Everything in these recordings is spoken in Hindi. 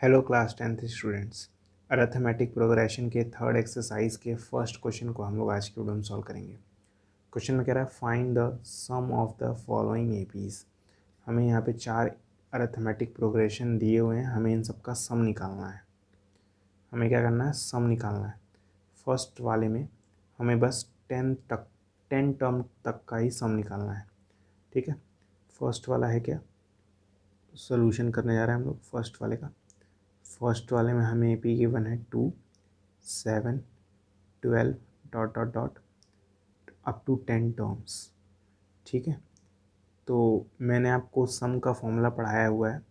Hello class 10th students. Arithmetic progression के थर्ड एक्सरसाइज के फर्स्ट क्वेश्चन को हम लोग आज की वीडियो में सॉल्व करेंगे। क्वेश्चन में कह रहा है find the sum of the following APs. हमें यहाँ पे 4 अरिथमेटिक प्रोग्रेशन दिए हुए हैं, हमें इन सब का सम निकालना है। हमें क्या करना है, सम निकालना है। फर्स्ट वाले में हमें बस 10 टर्म तक का ही सम निकालना है। ठीक है, फर्स्ट वाला है क्या, सोल्यूशन करने जा रहे हैं हम लोग फर्स्ट वाले का। फर्स्ट वाले में हमें पी गिवन है 2, 7, 12 dot dot dot up to 10 terms. ठीक है, तो मैंने आपको सम का फॉर्मूला पढ़ाया हुआ है।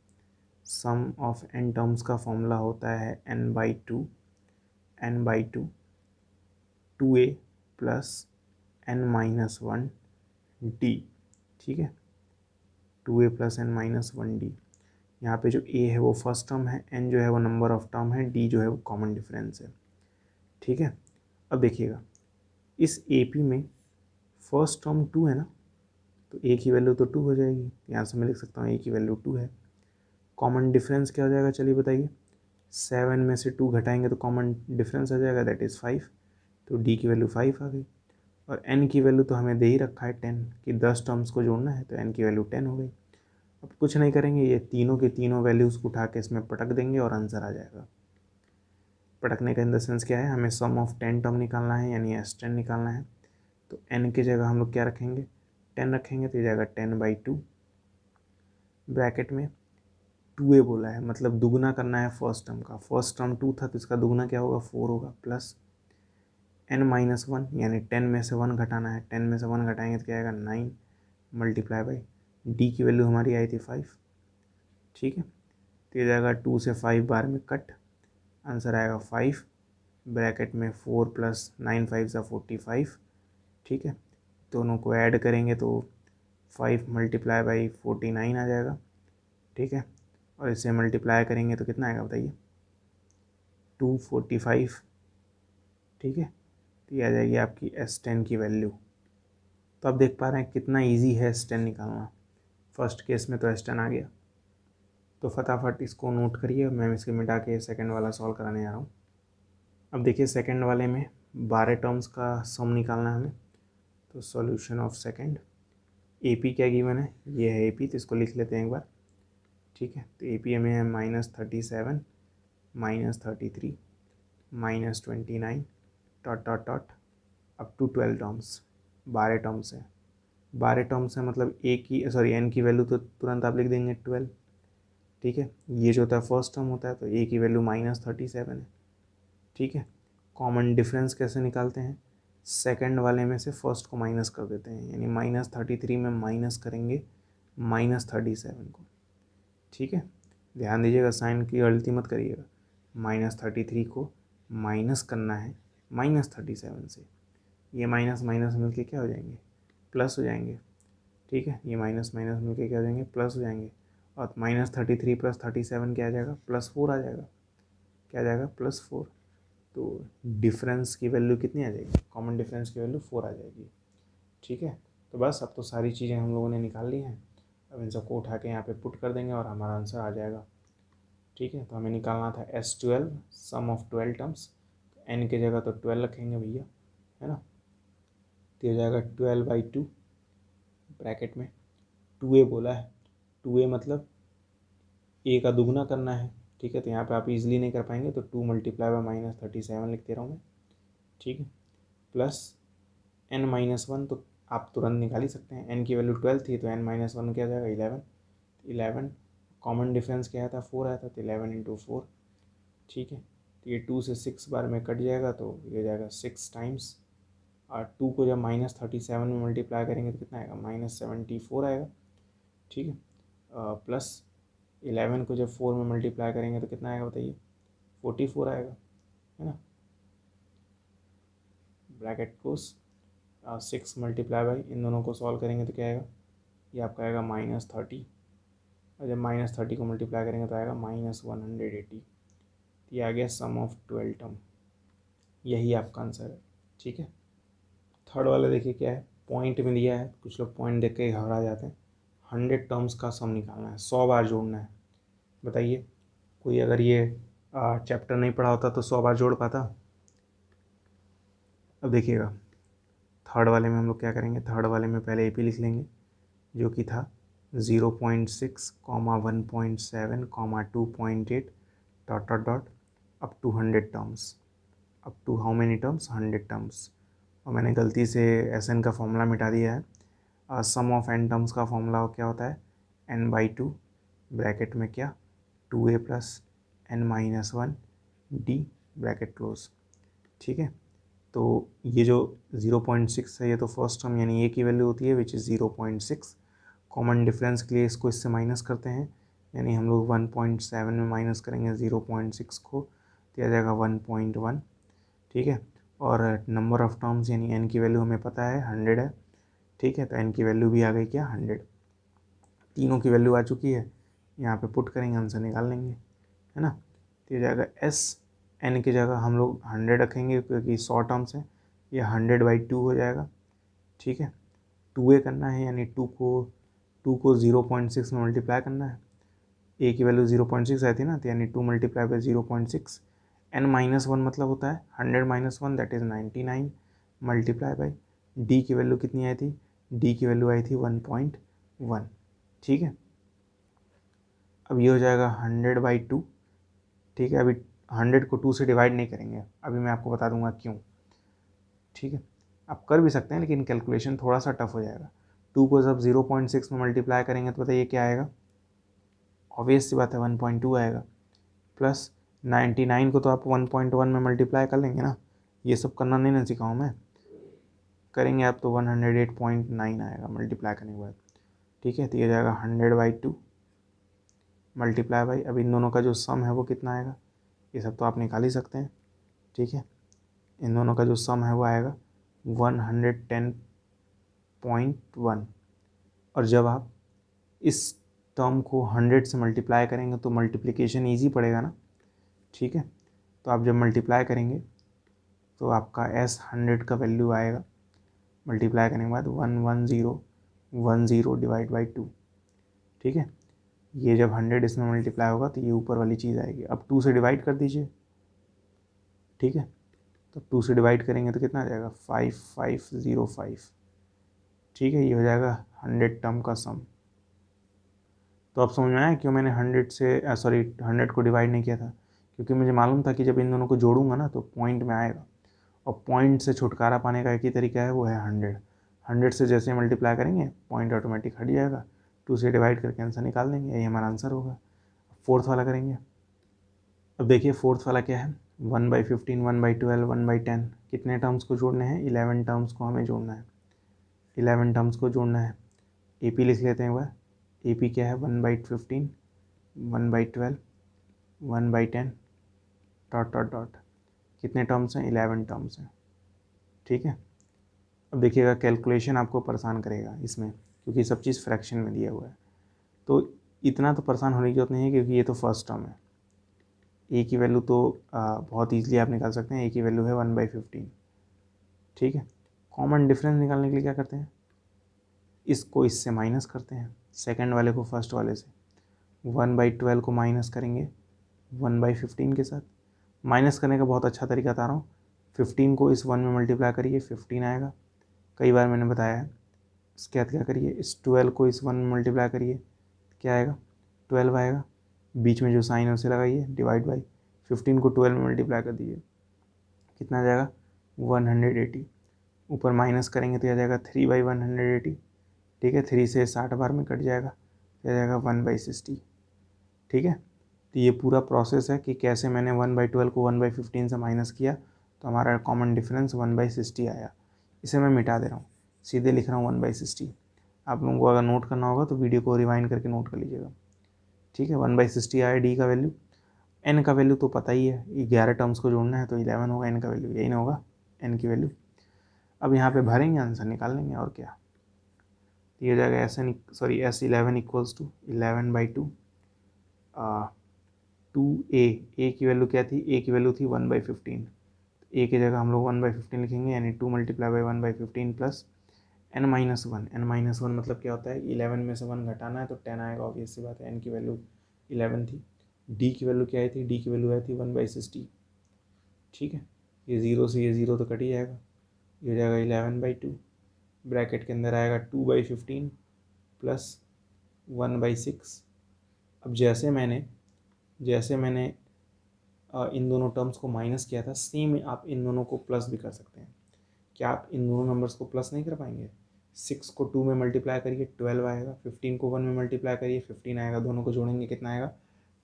सम ऑफ n टर्म्स का फॉर्मूला होता है n/2 n/2 2a plus n-1 d। ठीक है, 2a प्लस n-1 d। यहाँ पे जो a है वो फर्स्ट टर्म है, n जो है वो नंबर ऑफ टर्म है, d जो है वो कॉमन डिफरेंस है। ठीक है, अब देखिएगा इस AP में फर्स्ट टर्म 2 है ना, तो a की वैल्यू तो 2 हो जाएगी। यहाँ से मैं लिख सकता हूँ a की वैल्यू 2 है। कॉमन डिफरेंस क्या हो जाएगा, चलिए बताइए। 7 में से 2 घटाएंगे तो कॉमन डिफरेंस आ जाएगा, दैट इज़ 5। तो d की वैल्यू 5 आ गई। और n की वैल्यू तो हमें दे ही रखा है 10 कि 10 टर्म्स को जोड़ना है, तो n की वैल्यू 10 हो गई। अब कुछ नहीं करेंगे, ये तीनों के तीनों वैल्यूज़ को उठा के इसमें पटक देंगे और आंसर आ जाएगा। पटकने का इन द सेंस क्या है, हमें सम ऑफ 10 टर्म निकालना है, यानी S10 निकालना है। तो n की जगह हम लोग क्या रखेंगे, 10 रखेंगे, तो ये जाएगा 10/2। ब्रैकेट में 2a बोला है, मतलब दुगना करना है फर्स्ट टर्म का। फर्स्ट टर्म 2 था तो इसका दुगना क्या होगा, 4 होगा, प्लस n-1 यानी 10 में से 1 घटाना है। 10 में से 1 घटाएंगे तो क्या आएगा, 9 मल्टीप्लाई बाई d की वैल्यू हमारी आई थी 5। ठीक है, तो ये जाएगा 2 से 5 बार में कट, आंसर आएगा 5। ब्रैकेट में 4 प्लस 9 5 सा 45। ठीक है, दोनों को ऐड करेंगे तो 5 मल्टीप्लाई बाई 49 आ जाएगा। ठीक है, और इसे मल्टीप्लाई करेंगे तो कितना आएगा बताइए, 245। ठीक है, तो ये आ जाएगी आपकी S10 की वैल्यू। तो आप देख पा रहे हैं कितना इजी है S10 निकालना। फर्स्ट केस में तो S10 आ गया। तो फटाफट इसको नोट करिए, मैं इसके मिटा के सेकेंड वाला सॉल्व कराने जा रहा हूँ। अब देखिए सेकेंड वाले में 12 टर्म्स का सम निकालना है हमें। तो सॉल्यूशन ऑफ सेकेंड, AP क्या गिवन है, ये है AP, तो इसको लिख लेते हैं एक बार। ठीक है, तो AP में है -37 -33 -29 dot dot dot up to 12 terms. 12 terms है, 12 टर्म्स है मतलब n की वैल्यू तो तुरंत आप लिख देंगे 12। ठीक है, ये जो होता है फर्स्ट टर्म होता है, तो a की वैल्यू -37 है। ठीक है, कॉमन डिफरेंस कैसे निकालते हैं, सेकंड वाले में से फर्स्ट को माइनस कर देते हैं, यानी -33 में माइनस करेंगे -37 को। ठीक है, ध्यान दीजिएगा, साइन की गलती मत करिएगा। -33 को माइनस करना है -37 से, ये माइनस माइनस मिलके क्या हो जाएंगे, प्लस हो जाएंगे। ठीक है, ये माइनस माइनस मिलके क्या हो जाएंगे, प्लस हो जाएंगे। और -33 प्लस 37 क्या आ जाएगा, +4 आ जाएगा। क्या आ जाएगा, +4। तो डिफरेंस की वैल्यू कितनी आ जाएगी, कॉमन डिफरेंस की वैल्यू 4 आ जाएगी। ठीक है, तो बस अब तो सारी चीज़ें हम लोगों ने निकाल ली हैं। अब इन सबको उठा के यहाँ पे पुट कर देंगे और हमारा आंसर आ जाएगा। ठीक है, तो हमें निकालना था S12 some of 12 terms. n की जगह तो 12 रखेंगे भैया, है ना। तो हो जाएगा 12/2 ब्रैकेट में 2a बोला है, 2a मतलब a का दुगना करना है। ठीक है, तो यहाँ पे आप इजीली नहीं कर पाएंगे, तो 2 मल्टीप्लाई बाई -37 लिखते रहा हूँ मैं। ठीक है, प्लस n-1 तो आप तुरंत निकाल ही सकते हैं, n की वैल्यू 12 थी तो n-1 क्या जाएगा, 11। 11 कॉमन डिफरेंस क्या आया था, 4 आया था, तो 11 × 4। ठीक है, तो ये 2 से 6 बार में कट जाएगा, तो ये जाएगा 6 टाइम्स। और 2 को जब -37 में मल्टीप्लाई करेंगे तो कितना आएगा, -74 आएगा। ठीक है, प्लस 11 को जब 4 में मल्टीप्लाई करेंगे तो कितना आएगा बताइए, 44 आएगा, है ना। ब्रैकेट क्लोज, 6 मल्टीप्लाई बाई, इन दोनों को सॉल्व करेंगे तो क्या आएगा, ये आपका आएगा -30। और जब -30 को मल्टीप्लाई करेंगे तो आएगा -180। ये आ गया सम ऑफ 12 टर्म, यही आपका आंसर है। ठीक है, थर्ड वाला देखिए क्या है, पॉइंट में दिया है, कुछ लोग पॉइंट देख के घबरा जाते हैं। 100 टर्म्स का सम निकालना है, 100 बार जोड़ना है। बताइए कोई अगर ये चैप्टर नहीं पढ़ा होता तो 100 बार जोड़ पाता। अब देखिएगा थर्ड वाले में हम लोग क्या करेंगे, थर्ड वाले में पहले AP लिख लेंगे जो कि था 0.6, 1.7, 2.8 dot dot dot up to 100 terms, up to how many terms, 100 terms. और मैंने गलती से SN का फॉर्मूला मिटा दिया है। सम ऑफ n टर्म्स का फॉर्मूला क्या होता है, n/2 ब्रैकेट में क्या 2a plus n-1 d bracket close. ठीक है, तो ये जो 0.6 है ये तो फर्स्ट टर्म यानी a की वैल्यू होती है विच इज़ 0.6। कॉमन डिफरेंस के लिए इसको इससे माइनस करते हैं, यानी हम लोग 1.7 में माइनस करेंगे 0.6 को, तो आ जाएगा 1.1। ठीक है, और नंबर ऑफ़ टर्म्स यानी n की वैल्यू हमें पता है 100 है। ठीक है, तो n की वैल्यू भी आ गई क्या 100, तीनों की वैल्यू आ चुकी है। यहाँ पे पुट करेंगे आंसर निकाल लेंगे, है ना। तो ये जाएगा s, n की जगह हम लोग 100 रखेंगे क्योंकि 100 टर्म्स है, ये 100/2 हो जाएगा। ठीक है, 2a करना है यानी 2 को 0.6 में मल्टीप्लाई करना है। a की वैल्यू 0.6 आई थी ना, तो यानी 2 मल्टीप्लाई बाई 0.6। n-1 मतलब होता है 100-1 that is 99 multiply by d की वैल्यू कितनी आई थी, d की वैल्यू आई थी 1.1। ठीक है, अब ये हो जाएगा 100/2। ठीक है, अभी 100 को 2 से डिवाइड नहीं करेंगे, अभी मैं आपको बता दूंगा क्यों। ठीक है, आप कर भी सकते हैं लेकिन कैलकुलेशन थोड़ा सा टफ हो जाएगा। 2 को जब 0.6 में मल्टीप्लाई करेंगे तो बताइए क्या आएगा, ऑब्वियस सी बात है 1.2 आएगा। प्लस 99 को तो आप 1.1 में मल्टीप्लाई कर लेंगे ना, ये सब करना नहीं ना सिखाऊँ मैं, करेंगे आप तो 108.9 आएगा मल्टीप्लाई करने के बाद। ठीक है, तो ये जाएगा 100/2 मल्टीप्लाई बाई, अब इन दोनों का जो सम है वो कितना आएगा, ये सब तो आप निकाल ही सकते हैं। ठीक है, इन दोनों का जो सम है वो आएगा 110.1। और जब आप इस टर्म को 100 से मल्टीप्लाई करेंगे तो मल्टीप्लिकेशन ईजी पड़ेगा ना। ठीक है, तो आप जब मल्टीप्लाई करेंगे तो आपका s 100 का वैल्यू आएगा, मल्टीप्लाई करने के बाद 110 डिवाइड बाई 2। ठीक है, ये जब 100 इसमें मल्टीप्लाई होगा तो ये ऊपर वाली चीज़ आएगी। अब 2 से डिवाइड कर दीजिए। ठीक है, तो 2 से डिवाइड करेंगे तो कितना आ जाएगा 5505। ठीक है, ये हो जाएगा 100 टर्म का सम। तो अब समझ में आया क्यों मैंने 100 को डिवाइड नहीं किया था, क्योंकि मुझे मालूम था कि जब इन दोनों को जोड़ूंगा ना तो पॉइंट में आएगा, और पॉइंट से छुटकारा पाने का एक ही तरीका है, वो है 100 से जैसे मल्टीप्लाई करेंगे पॉइंट ऑटोमेटिक हट जाएगा, 2 से डिवाइड करके आंसर निकाल देंगे, यही हमारा आंसर होगा। फोर्थ वाला करेंगे। अब देखिए फोर्थ वाला क्या है, 1/15, 1/12, 1/10, कितने टर्म्स को जोड़ने हैं, 11 टर्म्स को हमें जोड़ना है, 11 टर्म्स को जोड़ना है। AP लिख लेते हैं एक बार, AP क्या है 1/15, 1/12, 1/10 डॉट डॉट डॉट, कितने टर्म्स हैं 11 टर्म्स हैं। ठीक है, अब देखिएगा कैलकुलेशन आपको परेशान करेगा इसमें, क्योंकि सब चीज़ फ्रैक्शन में दिया हुआ है, तो इतना तो परेशान होने की जरूरत नहीं है क्योंकि ये तो फर्स्ट टर्म है। ए की वैल्यू तो बहुत ईजिली आप निकाल सकते हैं, ए की वैल्यू है 1/15। ठीक है, कॉमन डिफरेंस निकालने के लिए क्या करते हैं, इसको इससे माइनस करते हैं, सेकंड वाले को फर्स्ट वाले से। 1/12 को माइनस करेंगे 1/15 के साथ, माइनस करने का बहुत अच्छा तरीका बता रहा हूँ, 15 को इस 1 में मल्टीप्लाई करिए 15 आएगा, कई बार मैंने बताया है। इसके बाद क्या करिए, इस 12 को इस 1 में मल्टीप्लाई करिए, क्या आएगा 12 आएगा, बीच में जो साइन है उसे लगाइए, डिवाइड बाई 15 को 12 में मल्टीप्लाई कर दीजिए, कितना आ जाएगा 180, ऊपर माइनस करेंगे तो आ जाएगा 3/180। ठीक है, 3 से 60 बार में कट जाएगा, तो आ जाएगा 1/60। ठीक है, तो ये पूरा प्रोसेस है कि कैसे मैंने 1/12 को 1/15 से माइनस किया तो हमारा कॉमन डिफरेंस 1/60 आया। इसे मैं मिटा दे रहा हूँ, सीधे लिख रहा हूँ 1/60। आप लोगों को अगर नोट करना होगा तो वीडियो को रिवाइंड करके नोट कर लीजिएगा। ठीक है, 1/60 आया डी का वैल्यू। एन का वैल्यू तो पता ही है, 11 टर्म्स को जोड़ना है तो 11 होगा एन का वैल्यू, यही ना होगा एन की वैल्यू। अब यहाँ पे भरेंगे आंसर निकाल लेंगे और क्या, ये हो जाएगा S11 इक्वल्स टू 11/2 2a की वैल्यू क्या थी, a की वैल्यू थी 1/15, a की जगह हम लोग 1/15 लिखेंगे, यानी 2 मल्टीप्लाई बाई 1/15 प्लस n-1। मतलब क्या होता है, 11 में से 1 घटाना है तो 10 आएगा, ऑब्वियस सी बात है, n की वैल्यू 11 थी, डी की वैल्यू क्या आई थी, डी की वैल्यू आई थी 1/60। ठीक है, ये 0 से ये 0 तो कट ही जाएगा, ये हो जाएगा 11/2, ब्रैकेट के अंदर आएगा 2/15 प्लस 1/6। अब जैसे मैंने इन दोनों टर्म्स को माइनस किया था, सेम आप इन दोनों को प्लस भी कर सकते हैं। क्या आप इन दोनों नंबर्स को प्लस नहीं कर पाएंगे? 6 को 2 में मल्टीप्लाई करिए 12 आएगा, 15 को 1 में मल्टीप्लाई करिए 15 आएगा, दोनों को जोड़ेंगे कितना आएगा?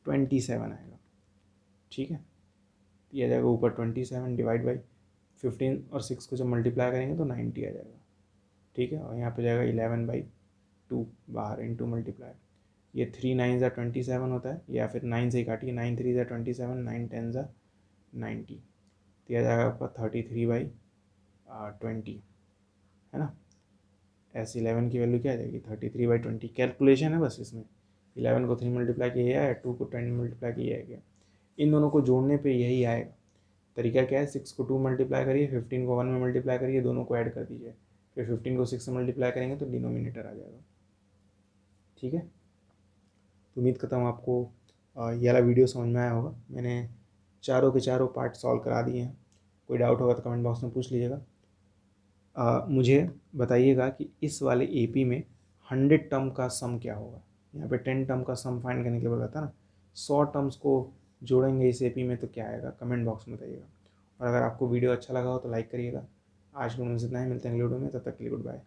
27 आएगा। ठीक है, ये आ जाएगा ऊपर 27 डिवाइड बाई 15 और 6 को जब मल्टीप्लाई करेंगे तो 90 आ जाएगा। ठीक है, और यहाँ पे जाएगा 11/2 बाहर इंटू मल्टीप्लाई, ये 3 9 ज़ा 27 होता है, या फिर 9 से ही काटिए, 9 3 ज़ा 27, 9 10 ज़ा 90, तो यह जाएगा आपका 33/20, है ना। S11 की वैल्यू क्या आ जाएगी? 33/20। कैलकुलेशन है बस इसमें, 11 को 3 मल्टीप्लाई किया है, 2 को 10 मल्टीप्लाई किया है, इन दोनों को जोड़ने पे यही आएगा। तरीका क्या है? 6 को 2 मल्टीप्लाई करिए, 15 को 1 में मल्टीप्लाई करिए, दोनों को ऐड कर दीजिए, फिर 15 को 6 से मल्टीप्लाई करेंगे तो डिनोमिनेटर आ जाएगा। ठीक है, तो उम्मीद करता हूँ आपको ये वाला वीडियो समझ में आया होगा। मैंने चारों के चारों पार्ट सॉल्व करा दिए हैं। कोई डाउट होगा तो कमेंट बॉक्स में पूछ लीजिएगा। मुझे बताइएगा कि इस वाले एपी में 100 टर्म का सम क्या होगा। यहाँ पे 10 टर्म का सम फाइंड करने के लिए बोला था ना, 100 टर्म्स को जोड़ेंगे इस एपी में तो क्या आएगा, कमेंट बॉक्स में बताइएगा। और अगर आपको वीडियो अच्छा लगा हो तो लाइक करिएगा। आज के वीडियो में इतना ही, मिलते हैं अगले वीडियो में, तब तक के लिए गुड बाय।